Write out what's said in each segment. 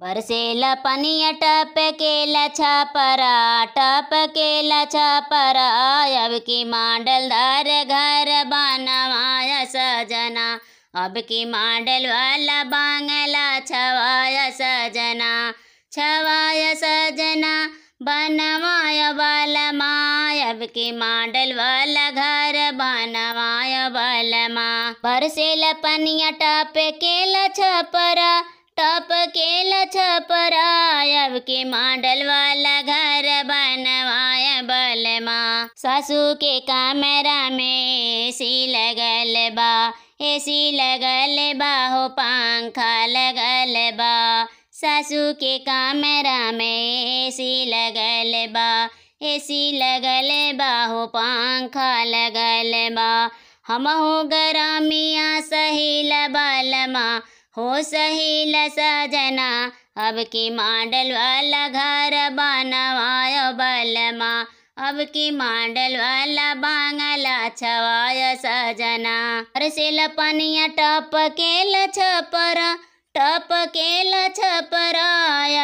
बरसेला पनिया टपकेला छपरा टपकेला छपरा। अब की मॉडल दार घर बनवाया सजना। अब की मॉडल वाला बांगला छवाया सजना। छवाया सजना बनवाया वाला माँ। अब की मॉडल वाला घर बनवाया वाला माँ। बरसेला पनिया टपकेला छपरा टपकेला छपरा। अब के मॉडल वाला घर बनवाया बलमा। सासू के कमरा में एसी लगल बा। एसी लगल बा हो पंखा लगल बा। सासू के कमरा में एसी लगल बा। एसी लगल बा हो पंखा लगल बा। हमहु गरमिया सहिला बलमा हो सहिला सजना। अब की मॉडल वाला घर बनवाया बलमा। अब की मॉडल वाला बांगला छवाया सजना। बरसेला पनिया टपकेला छपरा टपकेला छपरा।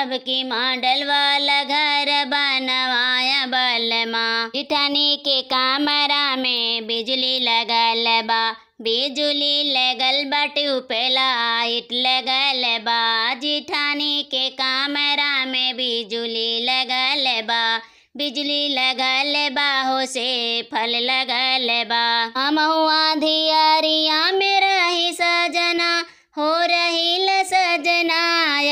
अब की मॉडल वाला घर बनवाया बलमा। जिठानी के कमरा में बिजली लगल बा। बिजली लगल बा ट्यूबलाइट लगल बा। जिठानी के कमरा में बिजली लगल बा। बिजली लगल बा हो से फल लगल बा। हमहु आंधियारिया में रही सजना हो रही सजना।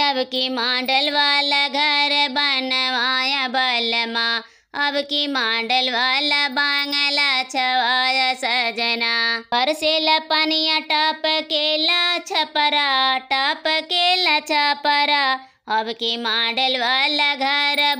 अब की मॉडल वाला घर बनवाया बलमा। अब की मॉडल वाला बांगला छवाया सजना। बरसेला पनिया टपकेला छपरा टपकेला छपरा। अब की मॉडल वाला घर